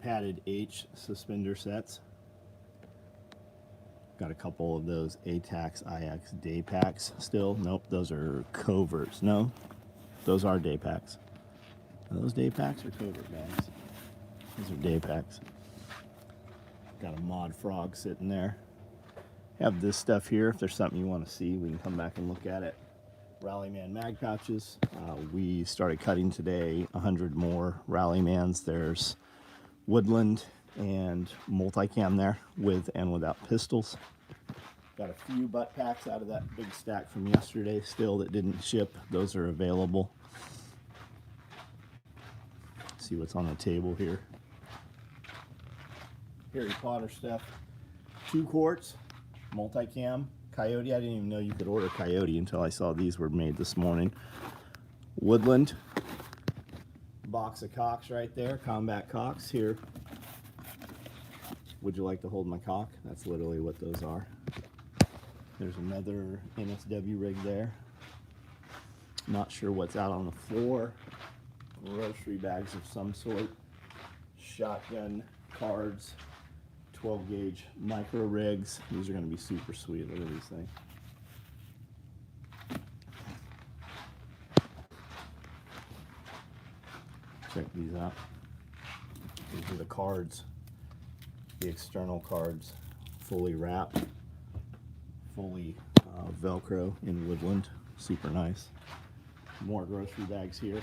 padded H suspender sets. Got a couple of those ATAX IX day packs still. Nope, those are coverts. No, those are day packs. Are those day packs or covert bags? Those are day packs. Got a mod frog sitting there. Have this stuff here. If there's something you want to see, we can come back and look at it. Rallyman mag pouches. We started cutting today 100 more Rallymans. There's Woodland and multicam there with and without pistols. Got a few butt packs out of that big stack from yesterday still that didn't ship. Those are available. See what's on the table here. Harry Potter stuff. 2 quarts, multicam, Coyote. I didn't even know you could order Coyote until I saw these were made this morning. Woodland. Box of cocks right there, combat cocks here. Would you like to hold my cock? That's literally what those are. There's another NSW rig there. Not sure what's out on the floor. Grocery bags of some sort. Shotgun cards. 12 gauge micro rigs. These are going to be super sweet. Look at these things. Check these out. These are the cards. The external cards. Fully wrapped. Fully Velcro in Woodland. Super nice. More grocery bags here.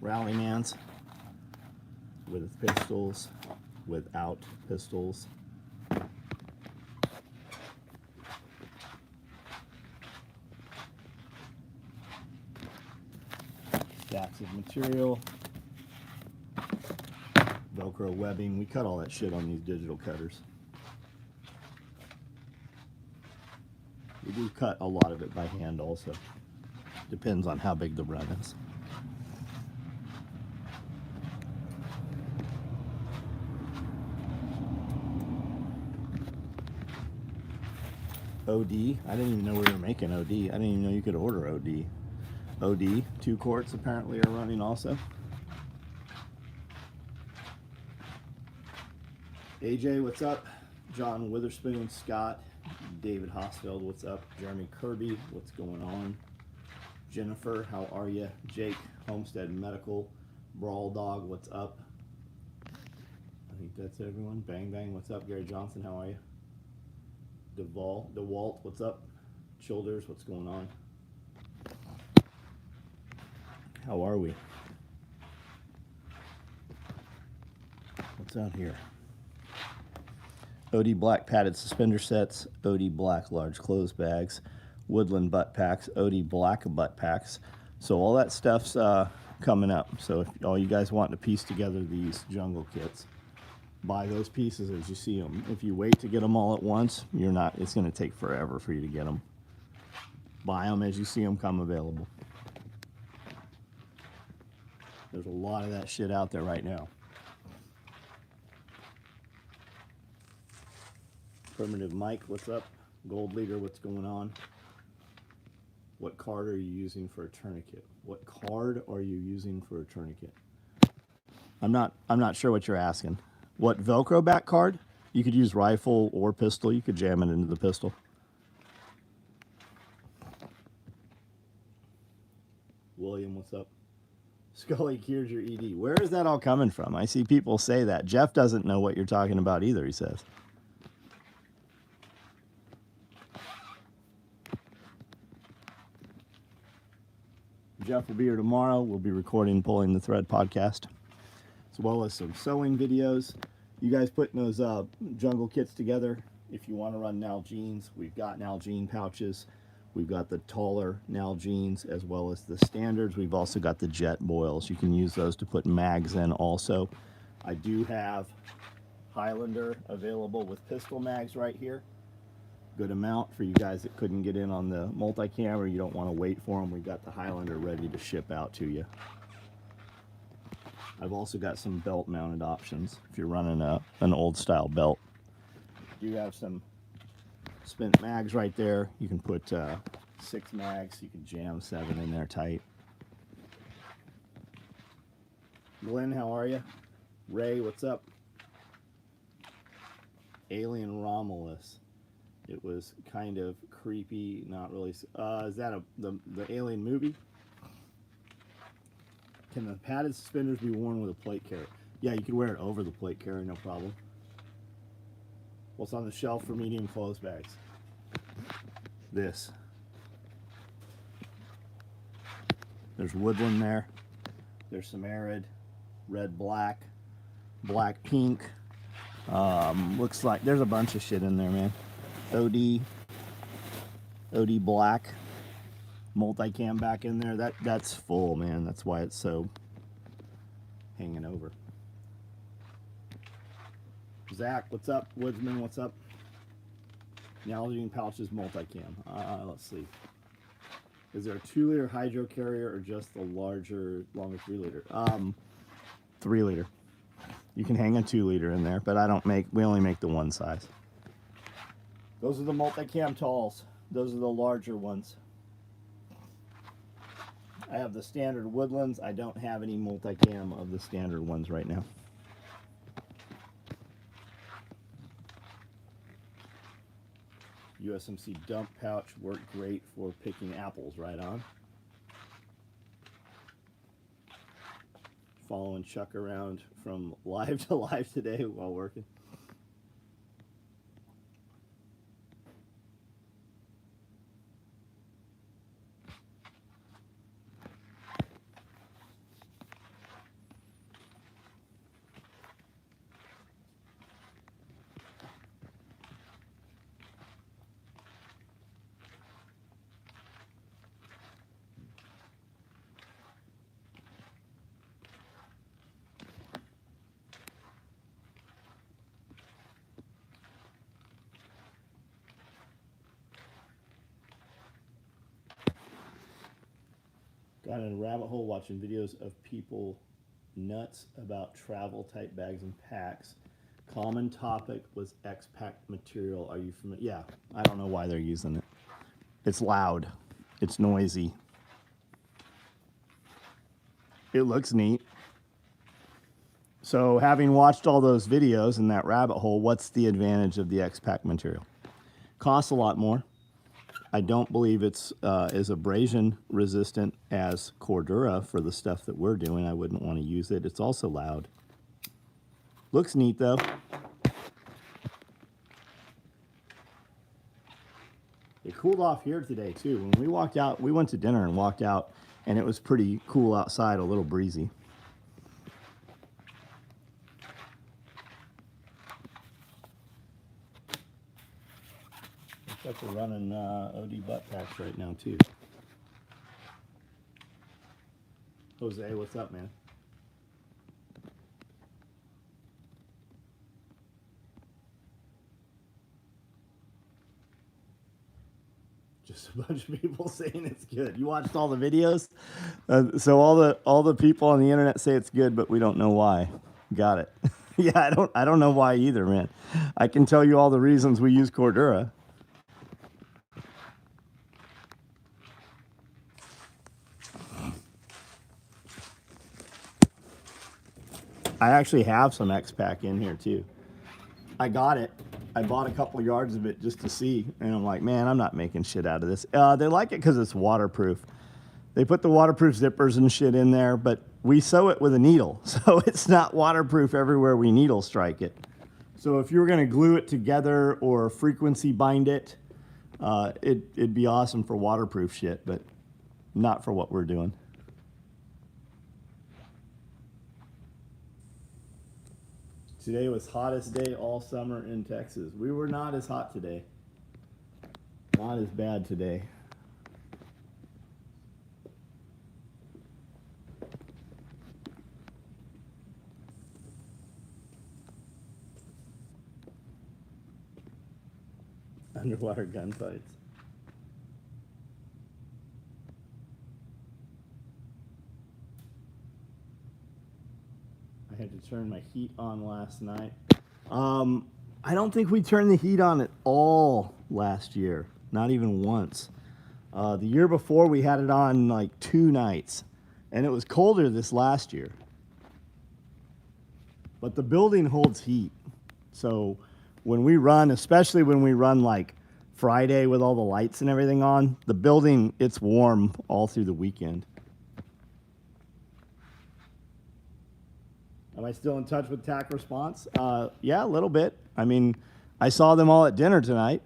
Rallymans with pistols, without pistols. Stacks of material. Velcro webbing. We cut all that shit on these digital cutters. We do cut a lot of it by hand also. Depends on how big the run is. OD. I didn't even know we were making OD. I didn't even know you could order OD. OD, 2 quarts apparently are running also. AJ, what's up? John Witherspoon, Scott, David Hosfeld, what's up? Jeremy Kirby, what's going on? Jennifer, how are you? Jake, Homestead Medical, Brawl Dog, what's up? I think that's everyone. Bang Bang, what's up? Gary Johnson, how are you? DeWalt, what's up? Childers, what's going on? How are we? What's out here? OD black padded suspender sets, OD black large clothes bags, Woodland butt packs, OD black butt packs. So all that stuff's coming up. So if all you guys want to piece together these jungle kits, buy those pieces as you see them. If you wait to get them all at once, you're not. It's going to take forever for you to get them. Buy them as you see them come available. There's a lot of that shit out there right now. Primitive Mike, what's up? Gold Leader, what's going on? What card are you using for a tourniquet? What card are you using for a tourniquet? I'm not sure what you're asking. What Velcro back card? You could use rifle or pistol. You could jam it into the pistol. William, what's up? Scully cures your ED. Where is that all coming from? I see people say that. Jeff doesn't know what you're talking about either, he says. Jeff will be here tomorrow. We'll be recording Pulling the Thread podcast, as well as some sewing videos. You guys putting those jungle kits together. If you want to run Nalgene's, we've got Nalgene pouches. We've got the taller Nalgene's as well as the standards. We've also got the jet boils. You can use those to put mags in also. I do have Highlander available with pistol mags right here. Good amount for you guys that couldn't get in on the multicam or you don't want to wait for them. We've got the Highlander ready to ship out to you. I've also got some belt mounted options if you're running an old style belt. do have some spent mags right there. You can put 6 mags. You can jam 7 in there tight. Glenn, how are you? Ray, what's up? Alien Romulus. It was kind of creepy, not really. Is that the Alien movie? Can the padded suspenders be worn with a plate carrier? Yeah, you can wear it over the plate carrier, no problem. What's on the shelf for medium clothes bags? This. There's woodland there. There's some arid, red, black, black, pink. Looks like there's a bunch of shit in there, man. OD black, multicam back in there. That's full, man. That's why it's so hanging over. Zach, what's up? Woodsman, what's up? Nalgene pouches multicam. Let's see. Is there a 2-liter hydro carrier or just the longer 3-liter? 3-liter. You can hang a 2-liter in there, but we only make the one size. Those are the multicam talls. Those are the larger ones. I have the standard woodlands. I don't have any multicam of the standard ones right now. USMC dump pouch worked great for picking apples, right on. Following Chuck around from live to live today while working. Got in a rabbit hole watching videos of people nuts about travel type bags and packs. Common topic was X-Pack material. Are you familiar? Yeah, I don't know why they're using it. It's loud. It's noisy. It looks neat. So having watched all those videos in that rabbit hole, what's the advantage of the X-Pack material? Costs a lot more. I don't believe it's as abrasion resistant as Cordura for the stuff that we're doing. I wouldn't want to use it. It's also loud. Looks neat though. It cooled off here today too. When we walked out, we went to dinner and walked out, and it was pretty cool outside, a little breezy. Looks like we're running OD butt packs right now too. Jose, what's up, man? Just a bunch of people saying it's good. You watched all the videos, so all the people on the internet say it's good, but we don't know why. Got it. Yeah, I don't know why either, man. I can tell you all the reasons we use Cordura. I actually have some X-Pack in here too. I got it. I bought a couple yards of it just to see, and I'm like, man, I'm not making shit out of this. They like it because it's waterproof. They put the waterproof zippers and shit in there, but we sew it with a needle, so it's not waterproof everywhere we needle strike it. So if you were going to glue it together or frequency bind it, it'd be awesome for waterproof shit, but not for what we're doing. Today was hottest day all summer in Texas. We were not as hot today. Not as bad today. Underwater gunfights. I had to turn my heat on last night. I don't think we turned the heat on at all last year. Not even once. The year before, we had it on like 2 nights. And it was colder this last year. But the building holds heat. So when we run, especially when we run like Friday with all the lights and everything on, the building, it's warm all through the weekend. Am I still in touch with TAC Response? Yeah, a little bit. I mean, I saw them all at dinner tonight.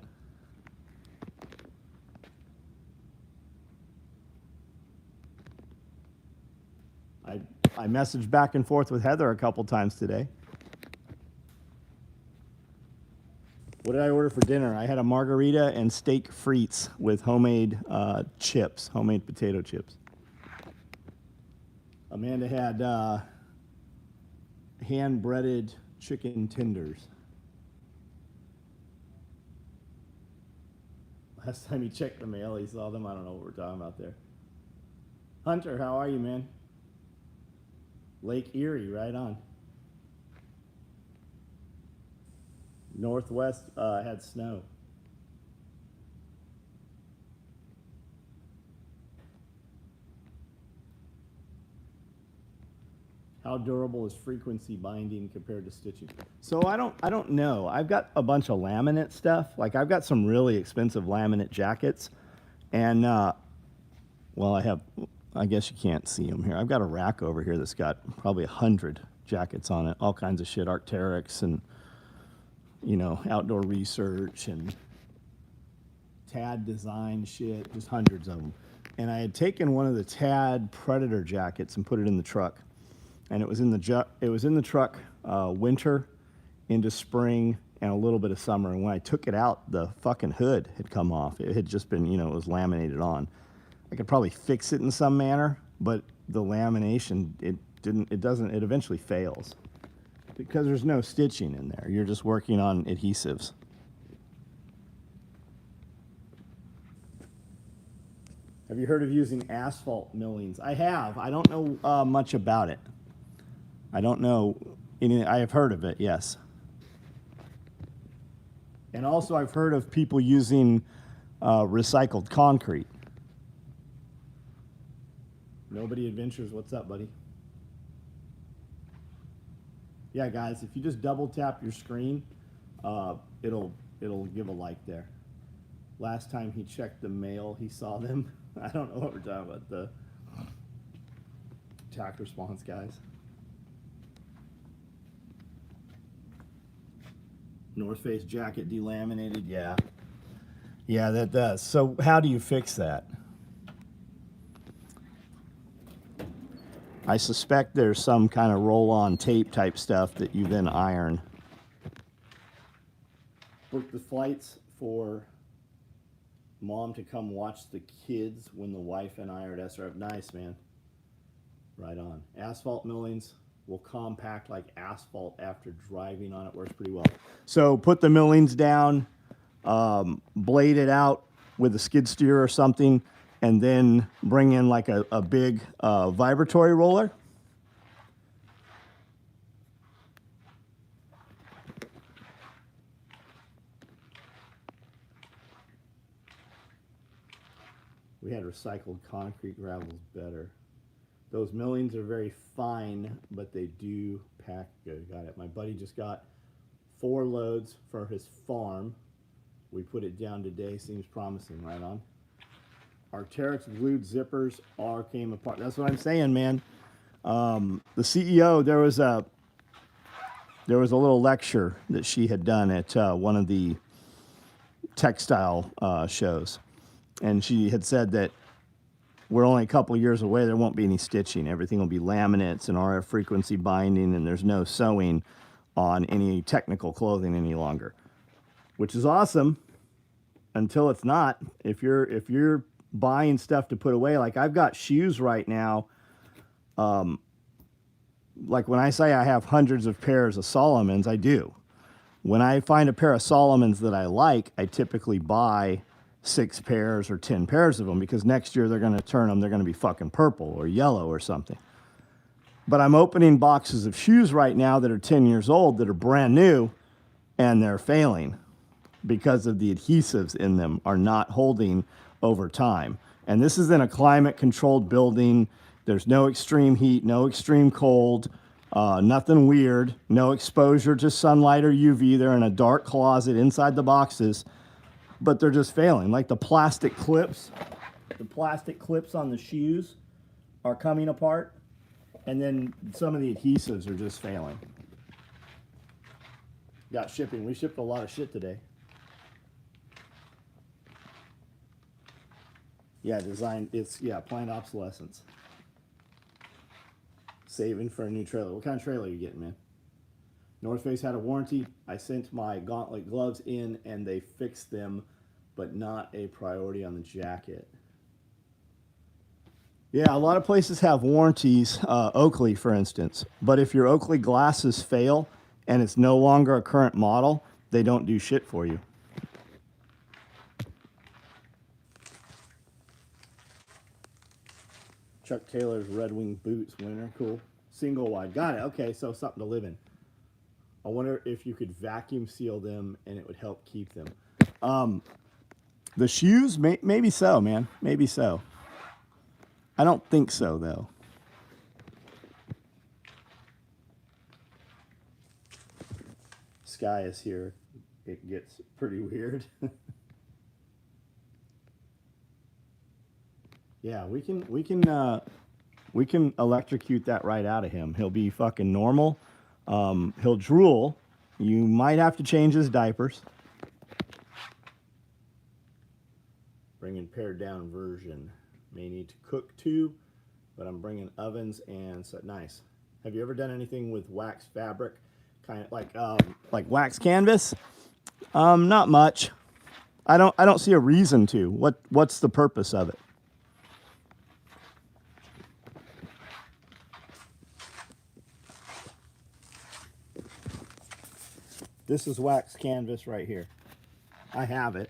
I messaged back and forth with Heather a couple times today. What did I order for dinner? I had a margarita and steak frites with homemade chips, homemade potato chips. Amanda had hand-breaded chicken tenders. Last time he checked the mail, he saw them. I don't know what we're talking about there. Hunter, how are you, man? Lake Erie, right on. Northwest had snow. How durable is frequency binding compared to stitching? So I don't know. I've got a bunch of laminate stuff. Like I've got some really expensive laminate jackets, and well, I guess you can't see them here. I've got a rack over here that's got probably 100 jackets on it, all kinds of shit, Arc'teryx and, you know, outdoor research and TAD design shit, just hundreds of them. And I had taken one of the TAD Predator jackets and put it in the truck. And it was in the truck winter into spring and a little bit of summer. And when I took it out, the fucking hood had come off. It had just been, you know, it was laminated on. I could probably fix it in some manner, but the lamination, it eventually fails because there's no stitching in there. You're just working on adhesives. Have you heard of using asphalt millings? I have. I don't know much about it. I don't know. I have heard of it, yes. And also I've heard of people using recycled concrete. Nobody Adventures, what's up, buddy? Yeah, guys, if you just double tap your screen, it'll give a like there. Last time he checked the mail, he saw them. I don't know what we're talking about, the TAC Response guys. North Face jacket delaminated, yeah. Yeah, that does. So how do you fix that? I suspect there's some kind of roll-on tape type stuff that you then iron. Book the flights for Mom to come watch the kids when the wife and I are at SRF. Nice, man. Right on. Asphalt millings will compact like asphalt after driving on it. Works pretty well. So put the millings down, blade it out with a skid steer or something, and then bring in like a big vibratory roller. We had recycled concrete gravels better. Those millings are very fine, but they do pack good. Got it. My buddy just got 4 loads for his farm. We put it down today. Seems promising. Right on. Arc'teryx glued zippers came apart. That's what I'm saying, man. The CEO, there was a little lecture that she had done at one of the textile shows, and she had said that we're only a couple years away. There won't be any stitching. Everything will be laminates and RF frequency binding, and there's no sewing on any technical clothing any longer, which is awesome until it's not. If you're buying stuff to put away, like I've got shoes right now. Like when I say I have hundreds of pairs of Solomons, I do. When I find a pair of Solomons that I like, I typically buy 6 pairs or 10 pairs of them, because next year they're going to turn them, they're going to be fucking purple or yellow or something. But I'm opening boxes of shoes right now that are 10 years old that are brand new, and they're failing because of the adhesives in them are not holding over time. And this is in a climate controlled building. There's no extreme heat, no extreme cold, nothing weird, no exposure to sunlight or UV. They're in a dark closet inside the boxes, but they're just failing. Like the plastic clips on the shoes are coming apart, and then some of the adhesives are just failing. Got shipping. We shipped a lot of shit today. Yeah, design. It's, yeah, planned obsolescence. Saving for a new trailer. What kind of trailer are you getting, man? North Face had a warranty. I sent my gauntlet gloves in and they fixed them, but not a priority on the jacket. Yeah, a lot of places have warranties, Oakley, for instance. But if your Oakley glasses fail and it's no longer a current model, they don't do shit for you. Chuck Taylor's Red Wing boots winner. Cool. Single wide. Got it. Okay, so something to live in. I wonder if you could vacuum seal them and it would help keep them. The shoes, maybe so, man. Maybe so. I don't think so, though. Sky is here. It gets pretty weird. Yeah, we can electrocute that right out of him. He'll be fucking normal. He'll drool. You might have to change his diapers. Bringing pared down version. May need to cook too, but I'm bringing ovens and so nice. Have you ever done anything with wax fabric, kind of like wax canvas? Not much. I don't see a reason to. What's the purpose of it? This is wax canvas right here. I have it.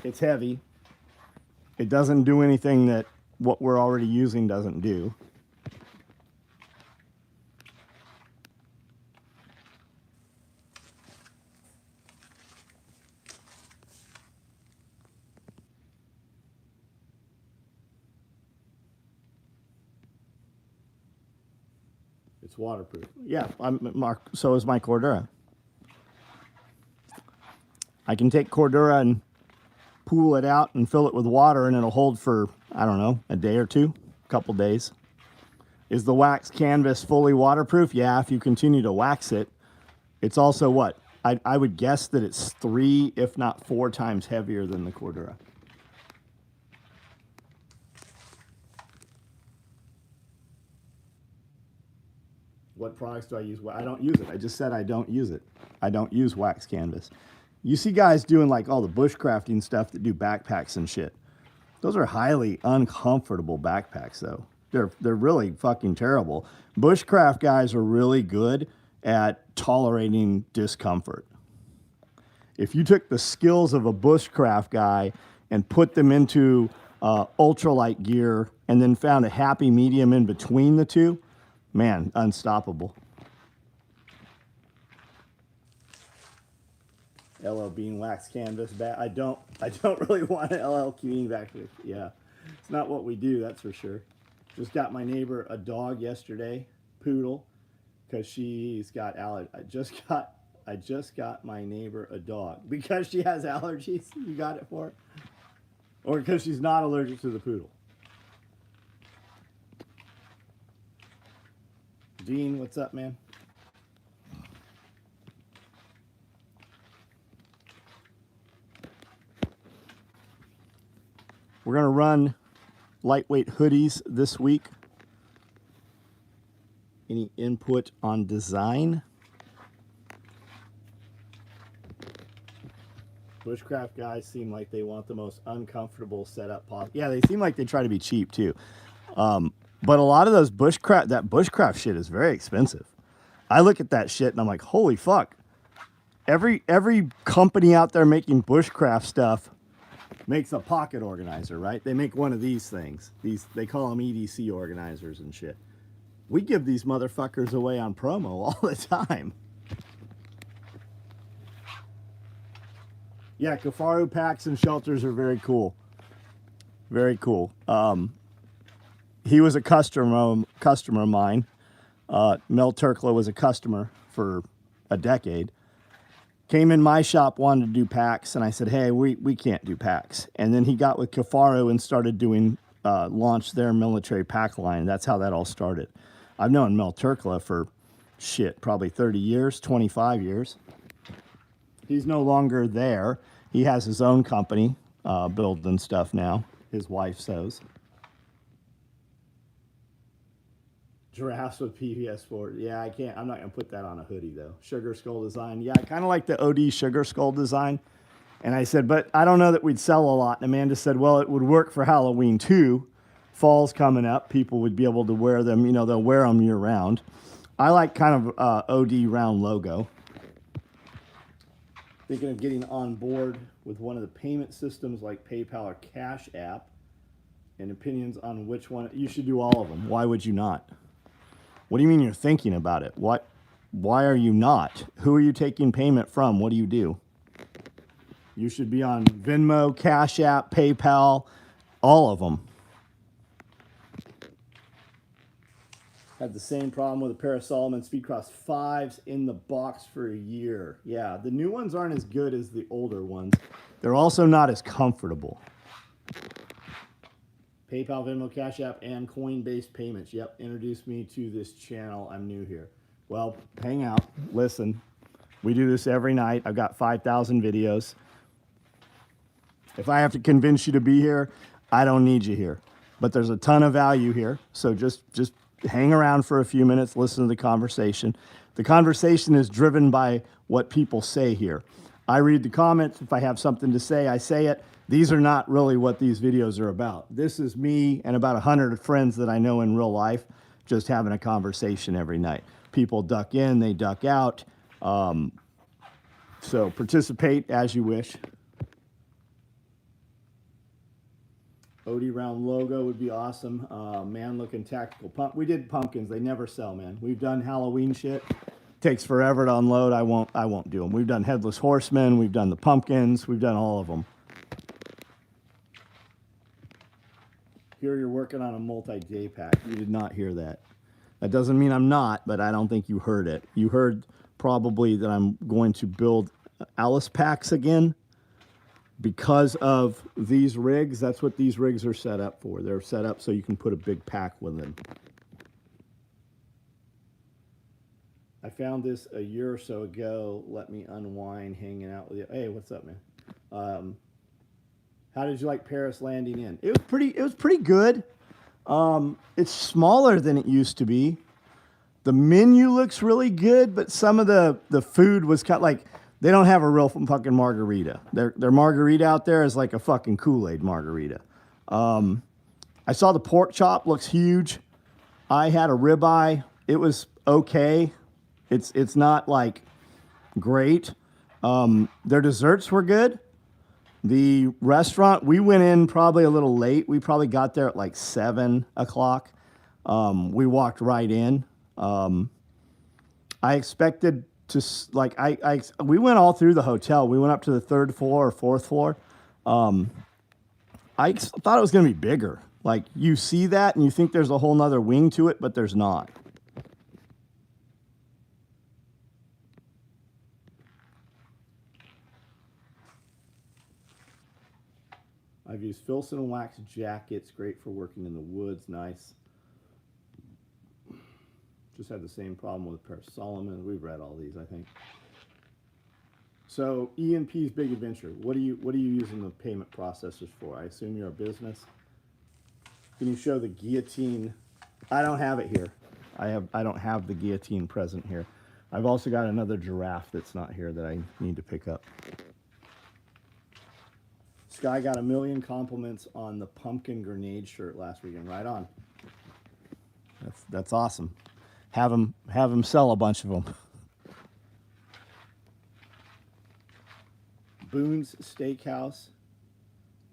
It's heavy. It doesn't do anything that what we're already using doesn't do. It's waterproof. Yeah, Mark. So is my Cordura. I can take Cordura and pool it out and fill it with water and it'll hold for, I don't know, a day or two, a couple days. Is the wax canvas fully waterproof? Yeah, if you continue to wax it. It's also what? I would guess that it's 3, if not 4 times heavier than the Cordura. What products do I use? Well, I don't use it. I just said I don't use it. I don't use wax canvas. You see guys doing like all the bushcrafting stuff that do backpacks and shit. Those are highly uncomfortable backpacks though. They're really fucking terrible. Bushcraft guys are really good at tolerating discomfort. If you took the skills of a bushcraft guy and put them into ultralight gear and then found a happy medium in between the two, man, unstoppable. LL Bean wax canvas bat. I don't really want an LL Bean back here. Yeah, it's not what we do, that's for sure. Just got my neighbor a dog yesterday, poodle, because she's got allergies. I just got my neighbor a dog because she has allergies. You got it for her, or because she's not allergic to the poodle. Dean, what's up, man? We're going to run lightweight hoodies this week. Any input on design? Bushcraft guys seem like they want the most uncomfortable setup possible. Yeah, they seem like they try to be cheap too. But a lot of those bushcraft shit is very expensive. I look at that shit and I'm like, holy fuck. Every company out there making bushcraft stuff makes a pocket organizer, right? They make one of these things. They call them EDC organizers and shit. We give these motherfuckers away on promo all the time. Yeah, Kafaru packs and shelters are very cool. Very cool. He was a customer of mine. Mel Turkla was a customer for a decade. Came in my shop, wanted to do packs, and I said, hey, we can't do packs. And then he got with Kafaru and started doing, launched their military pack line. That's how that all started. I've known Mel Turkla for, shit, probably 30 years, 25 years. He's no longer there. He has his own company, building stuff now. His wife sews. Giraffes with PVS4. Yeah, I can't. I'm not going to put that on a hoodie, though. Sugar Skull design. Yeah, I kind of like the OD Sugar Skull design. And I said, but I don't know that we'd sell a lot. And Amanda said, well, it would work for Halloween, too. Fall's coming up. People would be able to wear them. You know, they'll wear them year round. I like kind of OD round logo. Thinking of getting on board with one of the payment systems like PayPal or Cash App. And opinions on which one. You should do all of them. Why would you not? What do you mean you're thinking about it? Why are you not? Who are you taking payment from? What do you do? You should be on Venmo, Cash App, PayPal, all of them. Had the same problem with a pair of Solomon Speedcross 5s in the box for a year. Yeah, the new ones aren't as good as the older ones. They're also not as comfortable. PayPal, Venmo, Cash App, and coin-based payments. Yep, introduce me to this channel. I'm new here. Well, hang out, listen. We do this every night. I've got 5,000 videos. If I have to convince you to be here, I don't need you here. But there's a ton of value here. So just hang around for a few minutes, listen to the conversation. The conversation is driven by what people say here. I read the comments. If I have something to say, I say it. These are not really what these videos are about. This is me and about 100 friends that I know in real life just having a conversation every night. People duck in, they duck out. So participate as you wish. OD round logo would be awesome. Man looking tactical pump. We did pumpkins. They never sell, man. We've done Halloween shit. Takes forever to unload. I won't do them. We've done Headless Horsemen. We've done the pumpkins. We've done all of them. Here you're working on a multi-day pack. You did not hear that. That doesn't mean I'm not, but I don't think you heard it. You heard probably that I'm going to build Alice packs again because of these rigs. That's what these rigs are set up for. They're set up so you can put a big pack with them. I found this a year or so ago. Let me unwind hanging out with you. Hey, what's up, man? How did you like Paris landing in? It was pretty good. It's smaller than it used to be. The menu looks really good, but some of the food was kind of like, they don't have a real fucking margarita. Their margarita out there is like a fucking Kool-Aid margarita. I saw the pork chop, looks huge. I had a ribeye. It was okay. It's not like great. Their desserts were good. The restaurant, we went in probably a little late. We probably got there at like 7 o'clock. We walked right in. I expected to, like, we went all through the hotel. We went up to the 3rd floor or 4th floor. I thought it was going to be bigger. Like, you see that and you think there's a whole nother wing to it, but there's not. I've used Filson and wax jackets, great for working in the woods, nice. Just had the same problem with a pair of Solomon. We've read all these, I think. So E&P's Big Adventure. What are you using the payment processors for? I assume you're a business. Can you show the guillotine? I don't have it here. I don't have the guillotine present here. I've also got another giraffe that's not here that I need to pick up. Sky got 1 million compliments on the pumpkin grenade shirt last weekend. Right on. That's awesome. Have him sell a bunch of them. Boone's Steakhouse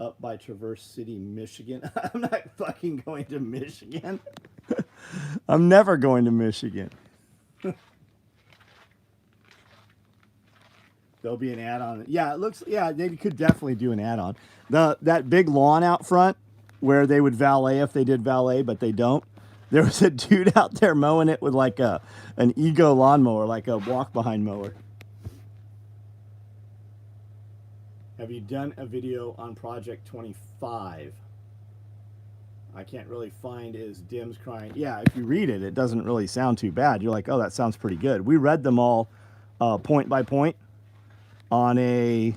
up by Traverse City, Michigan. I'm not fucking going to Michigan. I'm never going to Michigan. There'll be an add-on. Yeah, it looks. Yeah, they could definitely do an add-on. That big lawn out front where they would valet if they did valet, but they don't. There was a dude out there mowing it with like an Ego lawnmower, like a walk-behind mower. Have you done a video on Project 25? I can't really find his Dims crying. Yeah, if you read it, it doesn't really sound too bad. You're like, oh, that sounds pretty good. We read them all point by point on a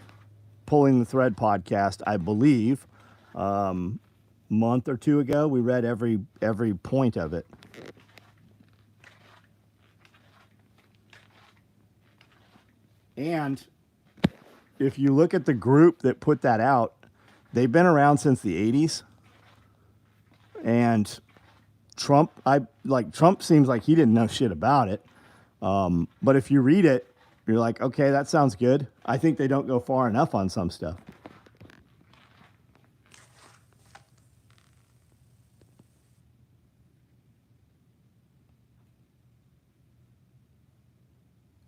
Pulling the Thread podcast, I believe, month or two ago. We read every point of it. And if you look at the group that put that out, they've been around since the 80s. And Trump seems like he didn't know shit about it. But if you read it, you're like, okay, that sounds good. I think they don't go far enough on some stuff.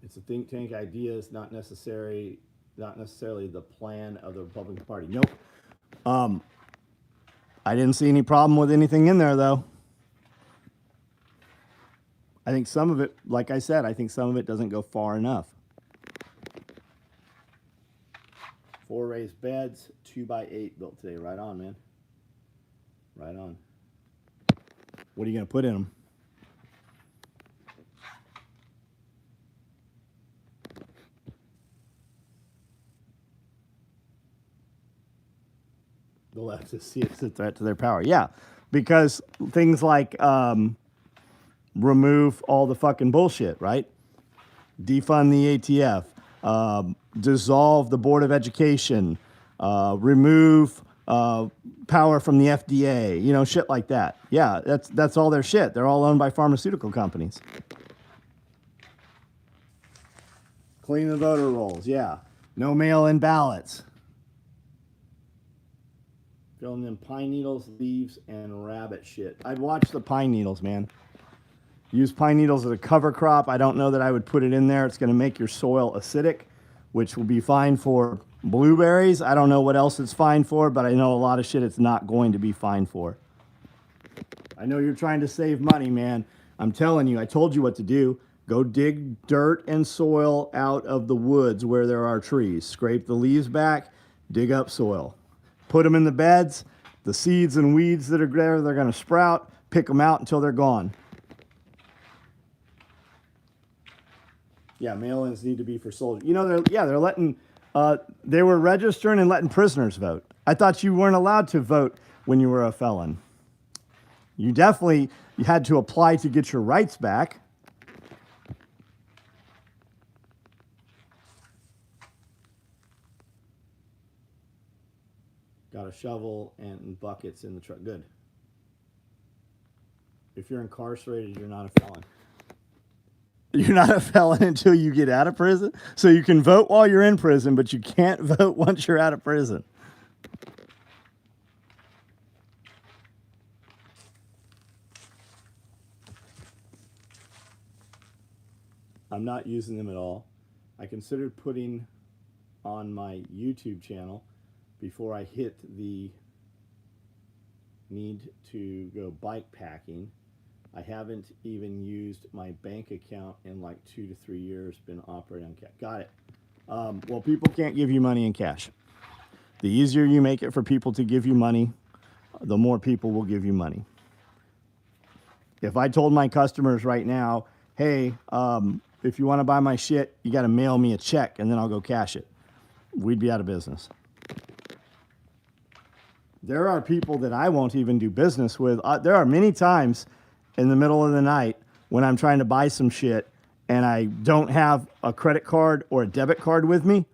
It's a think tank ideas, not necessarily the plan of the Republican Party. Nope. I didn't see any problem with anything in there, though. I think some of it, like I said, I think some of it doesn't go far enough. 4 raised beds, 2x8 built today. Right on, man. Right on. What are you going to put in them? The leftists see it as a threat to their power. Yeah, because things like remove all the fucking bullshit, right? Defund the ATF, dissolve the Board of Education, remove power from the FDA, you know, shit like that. Yeah, that's all their shit. They're all owned by pharmaceutical companies. Clean the voter rolls, yeah. No mail-in ballots. Filling them pine needles, leaves, and rabbit shit. I'd watch the pine needles, man. Use pine needles as a cover crop. I don't know that I would put it in there. It's going to make your soil acidic, which will be fine for blueberries. I don't know what else it's fine for, but I know a lot of shit it's not going to be fine for. I know you're trying to save money, man. I'm telling you, I told you what to do. Go dig dirt and soil out of the woods where there are trees. Scrape the leaves back, dig up soil. Put them in the beds. The seeds and weeds that are there, they're going to sprout. Pick them out until they're gone. Yeah, mail-ins need to be for soldiers. You know, they're letting, they were registering and letting prisoners vote. I thought you weren't allowed to vote when you were a felon. You had to apply to get your rights back. Got a shovel and buckets in the truck. Good. If you're incarcerated, you're not a felon. You're not a felon until you get out of prison. So you can vote while you're in prison, but you can't vote once you're out of prison. I'm not using them at all. I considered putting on my YouTube channel before I hit the need to go bike packing. I haven't even used my bank account in like 2 to 3 years, been operating on cash. Got it. Well, people can't give you money in cash. The easier you make it for people to give you money, the more people will give you money. If I told my customers right now, hey, if you want to buy my shit, you got to mail me a check and then I'll go cash it, we'd be out of business. There are people that I won't even do business with. There are many times in the middle of the night when I'm trying to buy some shit and I don't have a credit card or a debit card with me,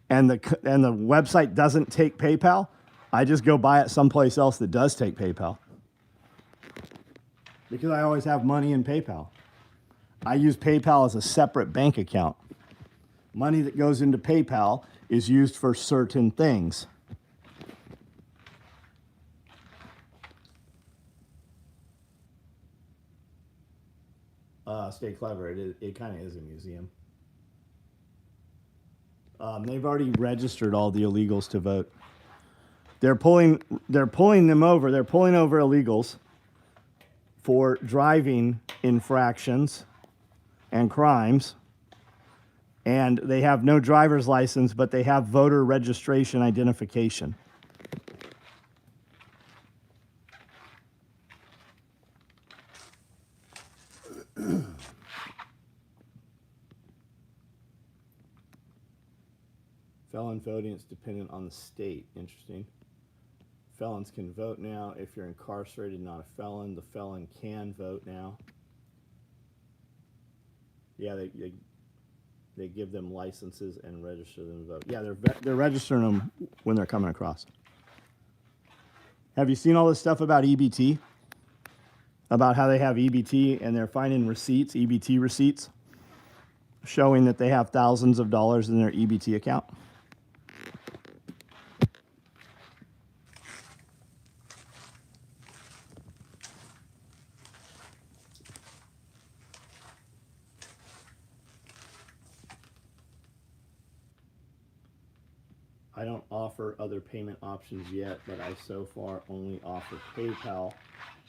and the website doesn't take PayPal, I just go buy it someplace else that does take PayPal. Because I always have money in PayPal. I use PayPal as a separate bank account. Money that goes into PayPal is used for certain things. Stay clever. It kind of is a museum. They've already registered all the illegals to vote. They're pulling them over. They're pulling over illegals for driving infractions and crimes. And they have no driver's license, but they have voter registration identification. Felon voting is dependent on the state. Interesting. Felons can vote now. If you're incarcerated, not a felon, the felon can vote now. Yeah, they give them licenses and register them to vote. Yeah, they're registering them when they're coming across. Have you seen all this stuff about EBT? About how they have EBT and they're finding receipts, EBT receipts, showing that they have thousands of dollars in their EBT account? I don't offer other payment options yet, but I so far only offer PayPal.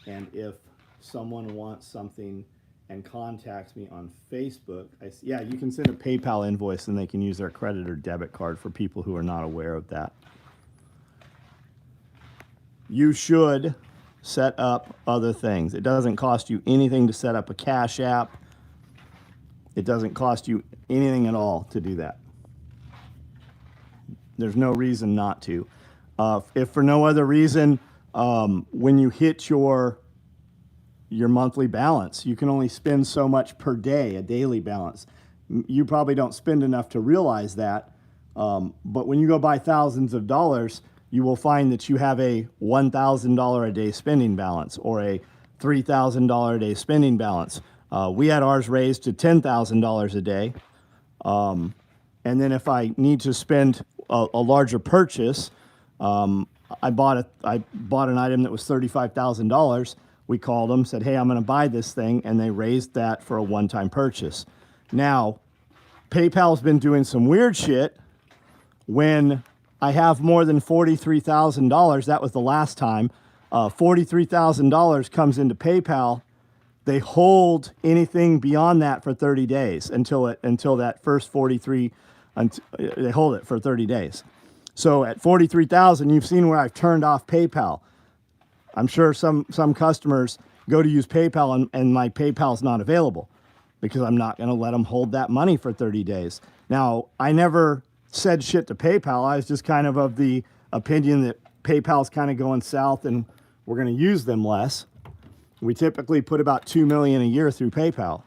And if someone wants something and contacts me on Facebook, yeah, you can send a PayPal invoice and they can use their credit or debit card for people who are not aware of that. You should set up other things. It doesn't cost you anything to set up a Cash App. It doesn't cost you anything at all to do that. There's no reason not to. If for no other reason, when you hit your monthly balance, you can only spend so much per day, a daily balance. You probably don't spend enough to realize that. But when you go buy thousands of dollars, you will find that you have a $1,000 a day spending balance or a $3,000 a day spending balance. We had ours raised to $10,000 a day. And then if I need to spend a larger purchase, I bought an item that was $35,000. We called them, said, hey, I'm going to buy this thing, and they raised that for a one-time purchase. Now, PayPal's been doing some weird shit. When I have more than $43,000, that was the last time, $43,000 comes into PayPal, they hold anything beyond that for 30 days until that first 43, they hold it for 30 days. So at 43,000, you've seen where I've turned off PayPal. I'm sure some customers go to use PayPal and my PayPal's not available because I'm not going to let them hold that money for 30 days. Now, I never said shit to PayPal. I was just kind of the opinion that PayPal's kind of going south and we're going to use them less. We typically put about $2 million a year through PayPal.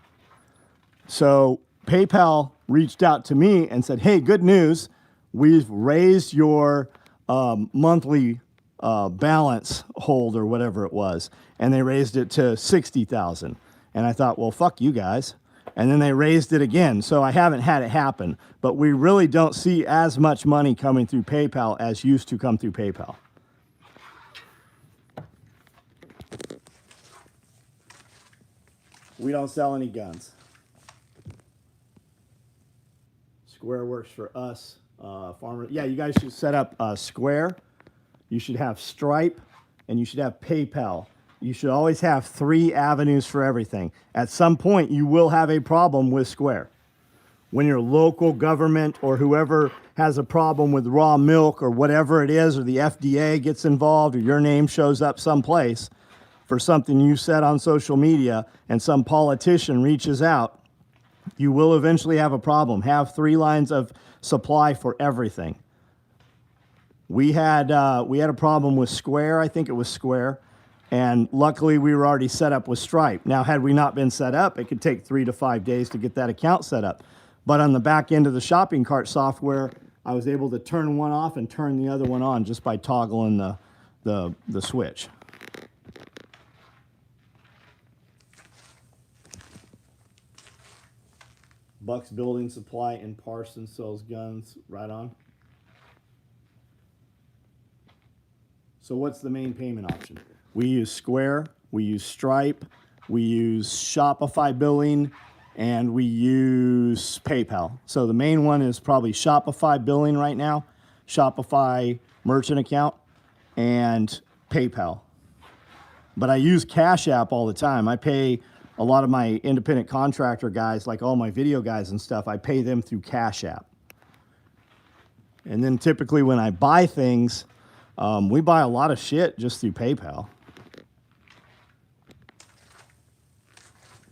So PayPal reached out to me and said, hey, good news. We've raised your monthly balance hold or whatever it was. And they raised it to 60,000. And I thought, well, fuck you guys. And then they raised it again. So I haven't had it happen. But we really don't see as much money coming through PayPal as used to come through PayPal. We don't sell any guns. Square works for us. Farmer, yeah, you guys should set up Square. You should have Stripe, and you should have PayPal. You should always have 3 avenues for everything. At some point, you will have a problem with Square. When your local government or whoever has a problem with raw milk or whatever it is, or the FDA gets involved, or your name shows up someplace for something you said on social media, and some politician reaches out, you will eventually have a problem. Have 3 lines of supply for everything. We had a problem with Square. I think it was Square. And luckily, we were already set up with Stripe. Now, had we not been set up, it could take 3 to 5 days to get that account set up. But on the back end of the shopping cart software, I was able to turn one off and turn the other one on just by toggling the switch. Buck's Building Supply in Parsons sells guns. Right on. So what's the main payment option? We use Square. We use Stripe. We use Shopify billing. and we use PayPal. So the main one is probably Shopify billing right now, Shopify merchant account, and PayPal. But I use Cash App all the time. I pay a lot of my independent contractor guys, like all my video guys and stuff, I pay them through Cash App. And then typically when I buy things, we buy a lot of shit just through PayPal.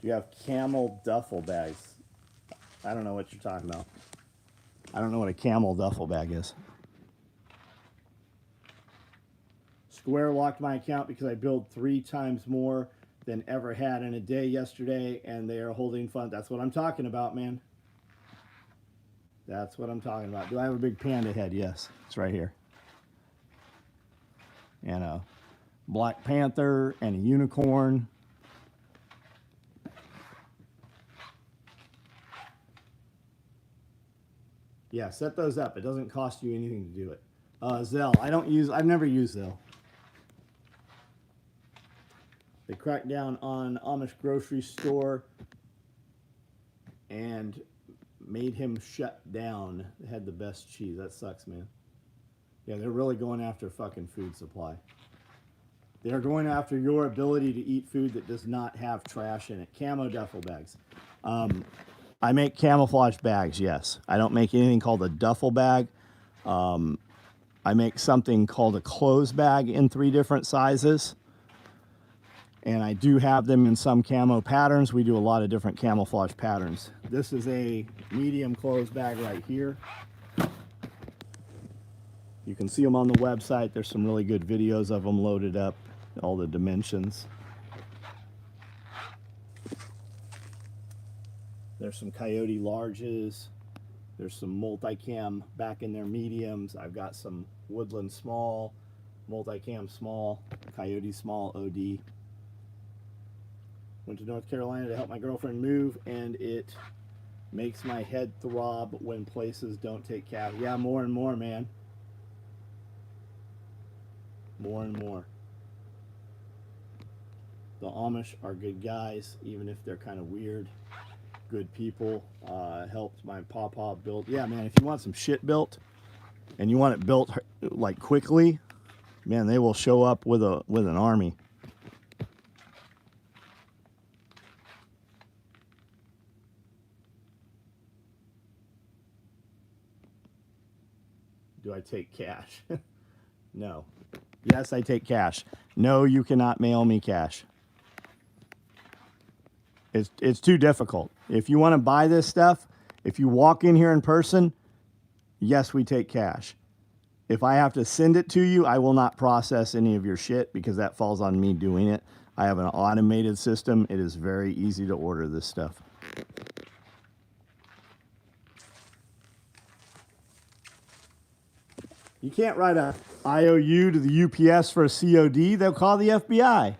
You have camel duffel bags. I don't know what you're talking about. I don't know what a camel duffel bag is. Square locked my account because I billed 3 times more than ever had in a day yesterday, and they are holding funds. That's what I'm talking about, man. That's what I'm talking about. Do I have a big panda head? Yes, it's right here. And a Black Panther and a unicorn. Yeah, set those up. It doesn't cost you anything to do it. Zelle. I've never used Zelle. They cracked down on Amish grocery store and made him shut down. They had the best cheese. That sucks, man. Yeah, they're really going after fucking food supply. They're going after your ability to eat food that does not have trash in it. Camo duffel bags. I make camouflage bags, yes. I don't make anything called a duffel bag. I make something called a clothes bag in 3 different sizes. And I do have them in some camo patterns. We do a lot of different camouflage patterns. This is a medium clothes bag right here. You can see them on the website. There's some really good videos of them loaded up, all the dimensions. There's some Coyote larges. There's some multicam back in their mediums. I've got some Woodland small, multicam small, Coyote small, OD. Went to North Carolina to help my girlfriend move, and it makes my head throb when places don't take cash. Yeah, more and more, man. More and more. The Amish are good guys, even if they're kind of weird. Good people. Helped my pawpaw build. Yeah, man, if you want some shit built, and you want it built like quickly, man, they will show up with an army. Do I take cash? No. Yes, I take cash. No, you cannot mail me cash. It's too difficult. If you want to buy this stuff, if you walk in here in person, yes, we take cash. If I have to send it to you, I will not process any of your shit because that falls on me doing it. I have an automated system. It is very easy to order this stuff. You can't write a IOU to the UPS for a COD. They'll call the FBI.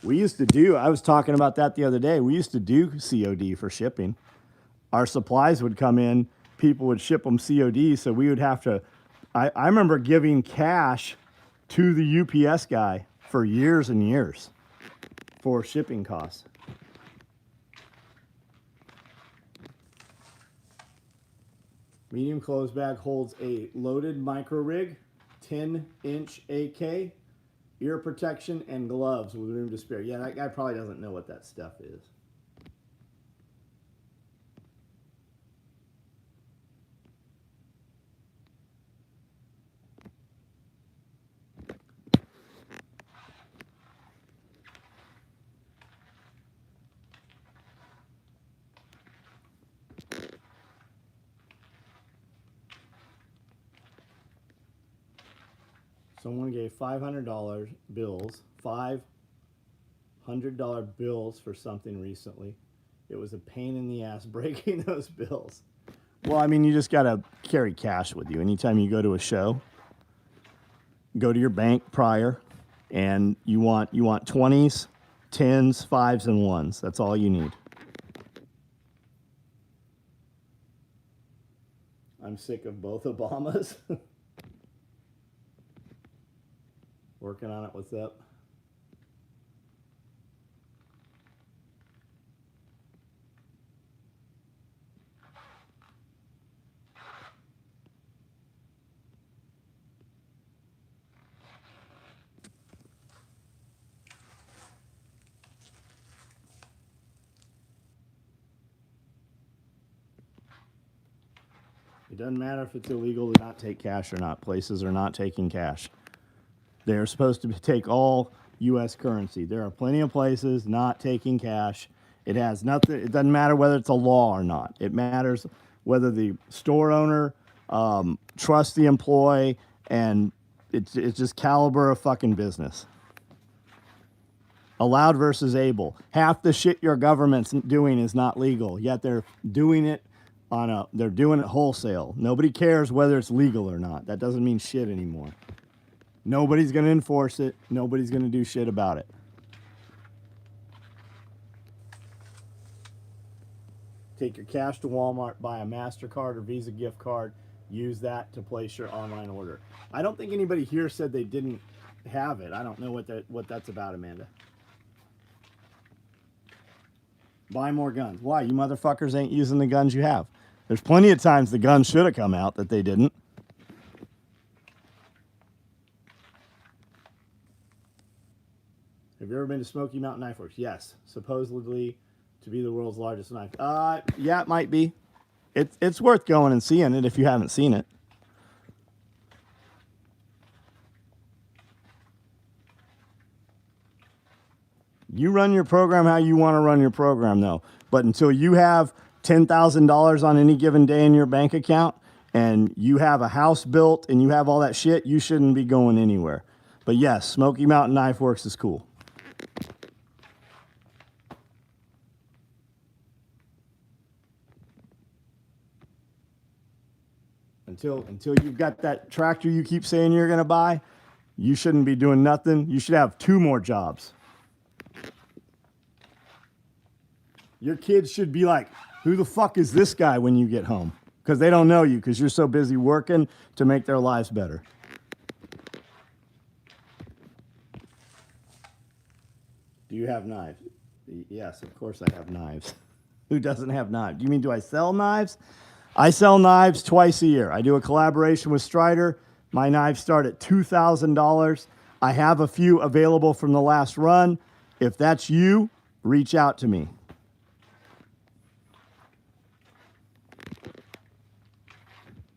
We used to do, I was talking about that the other day. We used to do COD for shipping. Our supplies would come in, people would ship them COD, so we would have to, I remember giving cash to the UPS guy for years and years for shipping costs. Medium clothes bag holds a loaded micro rig, 10-inch AK, ear protection, and gloves with room to spare. Yeah, that guy probably doesn't know what that stuff is. Someone gave $500 bills, $500 bills for something recently. It was a pain in the ass breaking those bills. Well, I mean, you just got to carry cash with you. Anytime you go to a show, go to your bank prior, and you want 20s, 10s, 5s, and 1s. That's all you need. I'm sick of both Obamas. Working on it. What's up? It doesn't matter if it's illegal to not take cash or not. Places are not taking cash. They're supposed to take all U.S. currency. There are plenty of places not taking cash. It has nothing. It doesn't matter whether it's a law or not. It matters whether the store owner trusts the employee, and it's just caliber of fucking business. Allowed versus able. Half the shit your government's doing is not legal, yet they're doing it they're doing it wholesale. Nobody cares whether it's legal or not. That doesn't mean shit anymore. Nobody's going to enforce it. Nobody's going to do shit about it. Take your cash to Walmart, buy a MasterCard or Visa gift card, use that to place your online order. I don't think anybody here said they didn't have it. I don't know what that's about, Amanda. Buy more guns. Why? You motherfuckers ain't using the guns you have. There's plenty of times the guns should have come out that they didn't. Have you ever been to Smoky Mountain Knife Works? Yes. Supposedly to be the world's largest knife. Yeah, it might be. It's worth going and seeing it if you haven't seen it. You run your program how you want to run your program, though. But until you have $10,000 on any given day in your bank account and you have a house built and you have all that shit, you shouldn't be going anywhere. But yes, Smoky Mountain Knife Works is cool. Until you've got that tractor you keep saying you're going to buy, you shouldn't be doing nothing. You should have 2 more jobs. Your kids should be like, who the fuck is this guy when you get home? Because they don't know you because you're so busy working to make their lives better. Do you have knives? Yes, of course I have knives. Who doesn't have knives? Do you mean, do I sell knives? I sell knives twice a year. I do a collaboration with Strider. My knives start at $2,000. I have a few available from the last run. If that's you, reach out to me.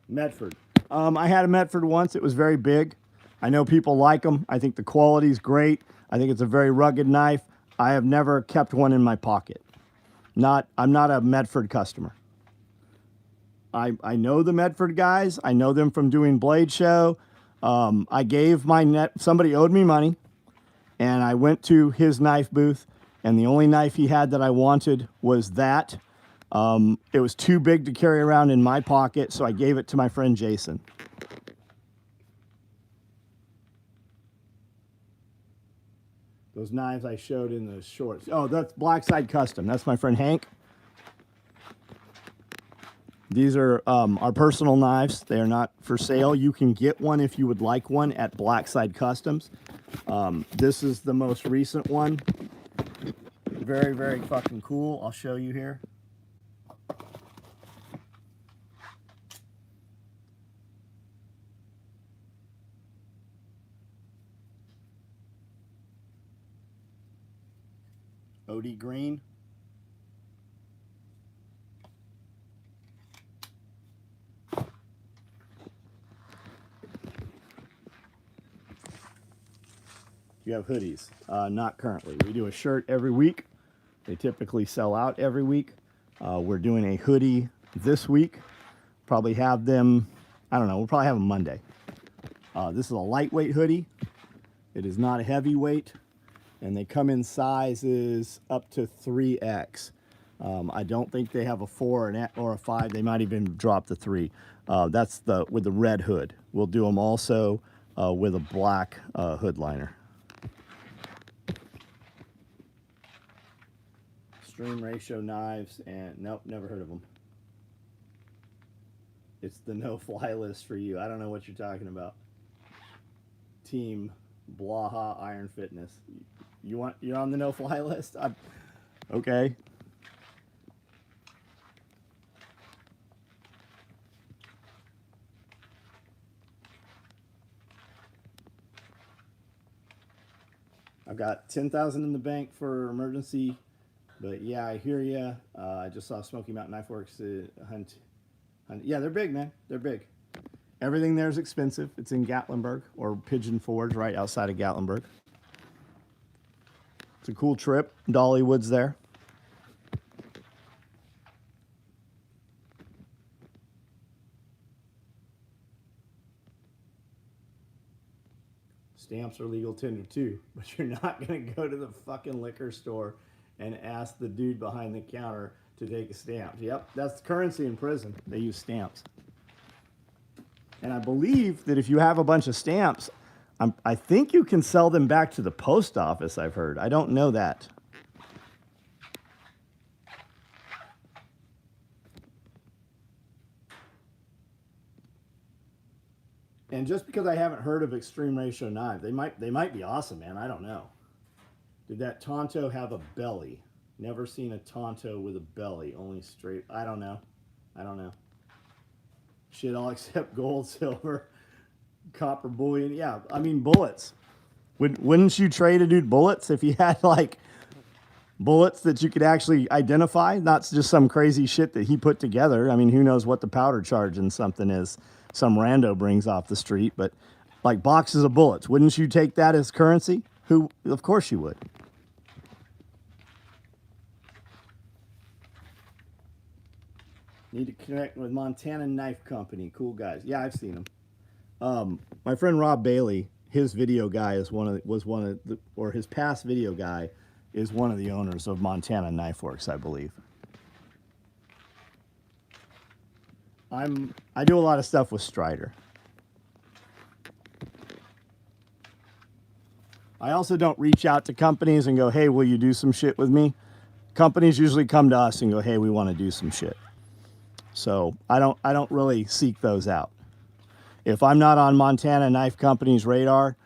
Medford. I had a Medford once. It was very big. I know people like them. I think the quality's great. I think it's a very rugged knife. I have never kept one in my pocket. I'm not a Medford customer. I know the Medford guys. I know them from doing Blade Show. I gave somebody owed me money, and I went to his knife booth, and the only knife he had that I wanted was that. It was too big to carry around in my pocket, so I gave it to my friend Jason. Those knives I showed in the shorts. Oh, that's Blackside Custom. That's my friend Hank. These are our personal knives. They are not for sale. You can get one if you would like one at Blackside Customs. This is the most recent one. Very, very fucking cool. I'll show you here. OD green. You have hoodies. Not currently. We do a shirt every week. They typically sell out every week. We're doing a hoodie this week. Probably have them, I don't know, we'll probably have them Monday. This is a lightweight hoodie. It is not a heavyweight. And they come in sizes up to 3X. I don't think they have a 4 or a 5. They might even drop the 3. That's with the red hood. We'll do them also with a black hood liner. Stream ratio knives, and nope, never heard of them. It's the no-fly list for you. I don't know what you're talking about. Team Blaha Iron Fitness. You're on the no-fly list? Okay. I've got 10,000 in the bank for emergency, but yeah, I hear ya. I just saw Smoky Mountain Knife Works hunt Yeah, they're big, man. They're big. Everything there is expensive. It's in Gatlinburg or Pigeon Forge, right outside of Gatlinburg. It's a cool trip. Dollywood's there. Stamps are legal tender too, but you're not going to go to the fucking liquor store and ask the dude behind the counter to take a stamp. Yep, that's currency in prison. They use stamps. And I believe that if you have a bunch of stamps, I think you can sell them back to the post office, I've heard. I don't know that. And just because I haven't heard of extreme ratio knives, they might be awesome, man. I don't know. Did that Tonto have a belly? Never seen a Tonto with a belly, only straight. I don't know. Shit, all except gold, silver, copper bullion. Yeah, I mean bullets. Wouldn't you trade a dude bullets if he had like bullets that you could actually identify? Not just some crazy shit that he put together. I mean, who knows what the powder charge in something is? Some rando brings off the street, but like boxes of bullets. Wouldn't you take that as currency? Of course you would. Need to connect with Montana Knife Company. Cool guys. Yeah, I've seen them. My friend Rob Bailey, his video guy is his past video guy is one of the owners of Montana Knife Works, I believe. I do a lot of stuff with Strider. I also don't reach out to companies and go, hey, will you do some shit with me? Companies usually come to us and go, hey, we want to do some shit. So I don't really seek those out. If I'm not on Montana Knife Company's radar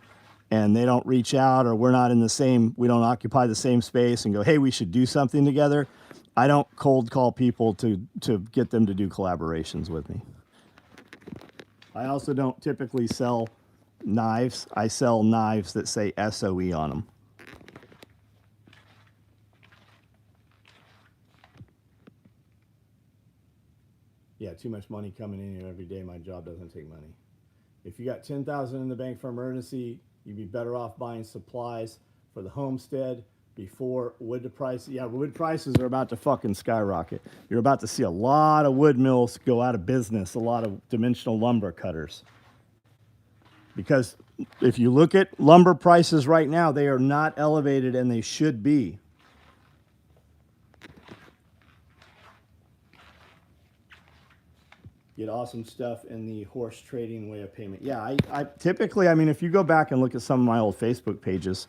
and they don't reach out or we don't occupy the same space and go, hey, we should do something together, I don't cold call people to get them to do collaborations with me. I also don't typically sell knives. I sell knives that say SOE on them. Yeah, too much money coming in here every day. My job doesn't take money. If you got $10,000 in the bank for emergency, you'd be better off buying supplies for the homestead before wood prices. Yeah, wood prices are about to fucking skyrocket. You're about to see a lot of wood mills go out of business, a lot of dimensional lumber cutters. Because if you look at lumber prices right now, they are not elevated and they should be. Get awesome stuff in the horse trading way of payment. Yeah, I typically, I mean, if you go back and look at some of my old Facebook pages,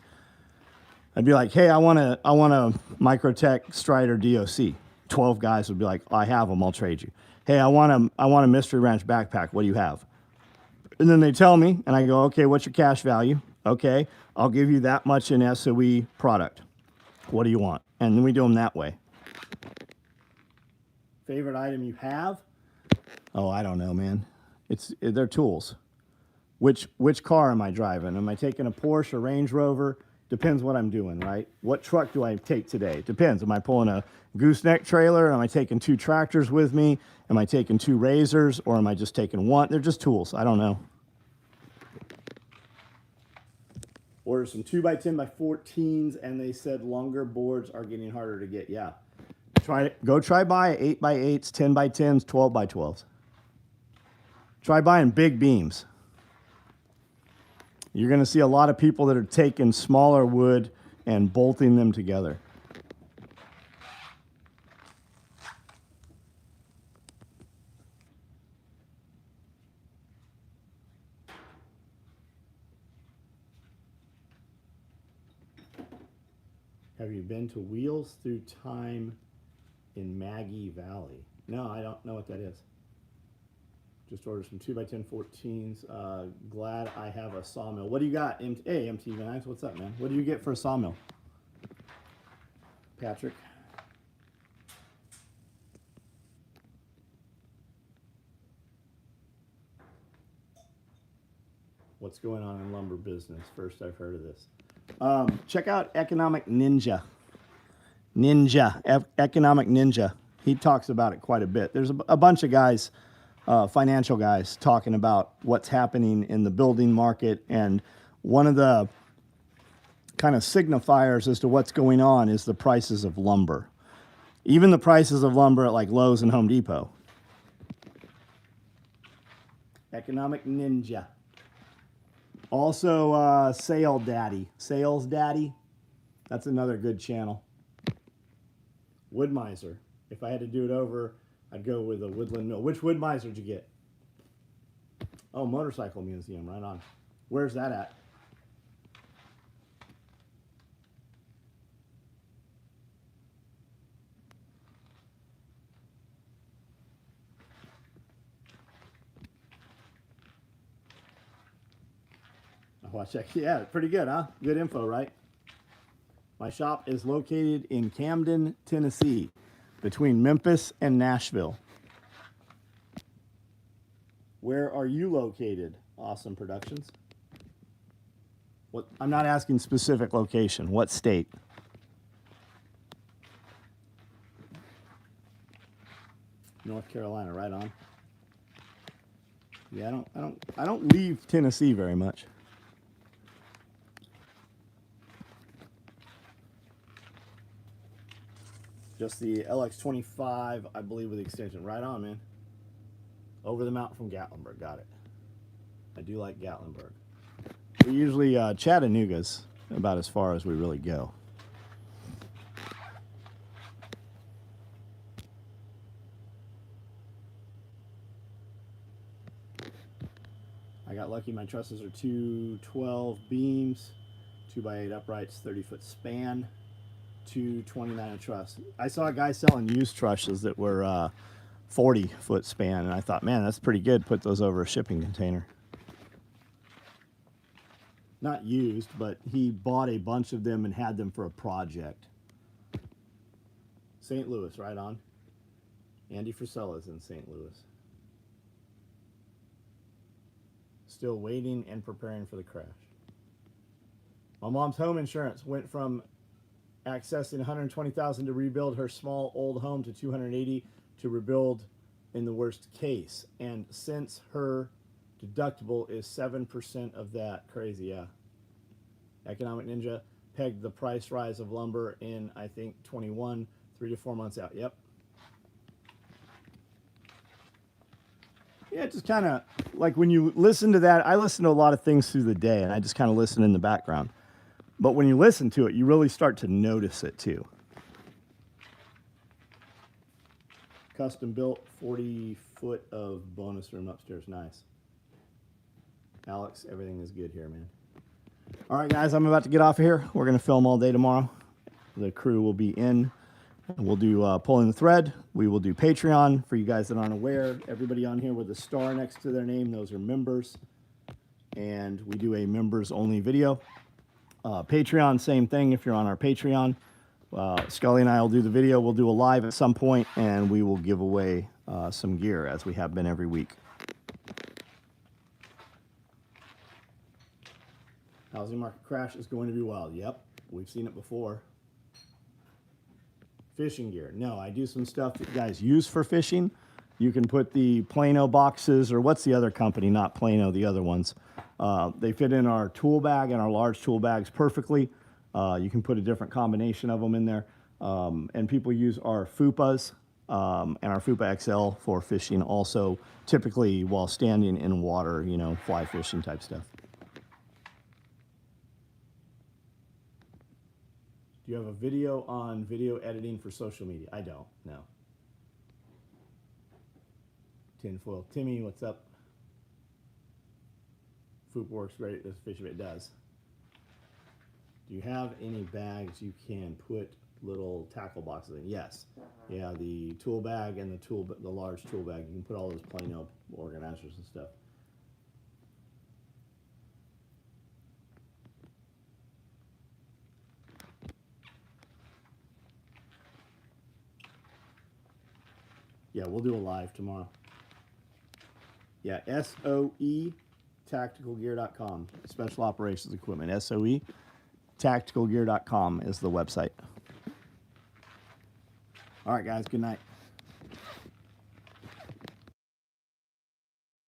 I'd be like, hey, I want a Microtech Strider DOC. 12 guys would be like, I have them, I'll trade you. Hey, I want a Mystery Ranch backpack. What do you have? And then they tell me, and I go, okay, what's your cash value? Okay, I'll give you that much in SOE product. What do you want? And then we do them that way. Favorite item you have? Oh, I don't know, man. They're tools. Which car am I driving? Am I taking a Porsche, a Range Rover? Depends what I'm doing, right? What truck do I take today? Depends. Am I pulling a gooseneck trailer? Am I taking 2 tractors with me? Am I taking 2 razors? Or am I just taking one? They're just tools. I don't know. Ordered some 2x10x14s, and they said longer boards are getting harder to get. Yeah. Go try buy 8x8s, 10x10s, 12x12s. Try buying big beams. You're going to see a lot of people that are taking smaller wood and bolting them together. Have you been to Wheels Through Time in Maggie Valley? No, I don't know what that is. Just ordered some 2x10 14s. Glad I have a sawmill. What do you got? Hey, MT Vines, what's up, man? What do you get for a sawmill? Patrick? What's going on in lumber business? First I've heard of this. Check out Economic Ninja. Economic Ninja. He talks about it quite a bit. There's a bunch of guys financial guys talking about what's happening in the building market. And one of the kind of signifiers as to what's going on is the prices of lumber. Even the prices of lumber at like Lowe's and Home Depot. Economic Ninja. Also, Sales Daddy. That's another good channel. Wood Miser. If I had to do it over, I'd go with a Woodland Mill. Which Wood Miser did you get? Oh, Motorcycle Museum, right on. Where's that at? Oh, I check. Yeah, pretty good, huh? Good info, right? My shop is located in Camden, Tennessee, between Memphis and Nashville. Where are you located? Awesome Productions. What? I'm not asking specific location. What state? North Carolina, right on. Yeah, I don't leave Tennessee very much. Just the LX25, I believe, with the extension. Right on, man. Over the mountain from Gatlinburg. Got it. I do like Gatlinburg. We usually Chattanooga's about as far as we really go. I got lucky. My trusses are 212 beams, 2x8 uprights, 30-foot span. 229 a truss. I saw a guy selling used trusses that were 40-foot span, and I thought, man, that's pretty good. Put those over a shipping container. Not used, but he bought a bunch of them and had them for a project. St. Louis, right on. Andy Frisella's in St. Louis. Still waiting and preparing for the crash. My mom's home insurance went from accessing $120,000 to rebuild her small old home to $280 to rebuild in the worst case. And since her deductible is 7% of that, crazy, yeah. Economic Ninja pegged the price rise of lumber in, I think, 21, 3 to 4 months out. Yep. Yeah, just kind of like when you listen to that, I listen to a lot of things through the day, and I just kind of listen in the background. But when you listen to it, you really start to notice it too. Custom built, 40-foot of bonus room upstairs. Nice. Alex, everything is good here, man. All right, guys, I'm about to get off of here. We're going to film all day tomorrow. The crew will be in. We'll do Pulling the Thread. We will do Patreon. For you guys that aren't aware, everybody on here with a star next to their name, those are members. And we do a members-only video. Patreon, same thing if you're on our Patreon. Scully and I will do the video. We'll do a live at some point, and we will give away some gear, as we have been every week. Housing market crash is going to be wild. Yep, we've seen it before. Fishing gear. No, I do some stuff that you guys use for fishing. You can put the Plano boxes, or what's the other company? Not Plano, the other ones. They fit in our tool bag and our large tool bags perfectly. You can put a different combination of them in there. And people use our FUPAs and our FUPA XL for fishing also, typically while standing in water, you know, fly fishing type stuff. Do you have a video on video editing for social media? I don't, no. Tinfoil Timmy, what's up? FUPA works great as fish if it does. Do you have any bags you can put little tackle boxes in? Yes. Yeah, the tool bag and the large tool bag. You can put all those Plano organizers and stuff. Yeah, we'll do a live tomorrow. Yeah, SOE tacticalgear.com. Special Operations Equipment. SOE tacticalgear.com is the website. All right, guys, good night.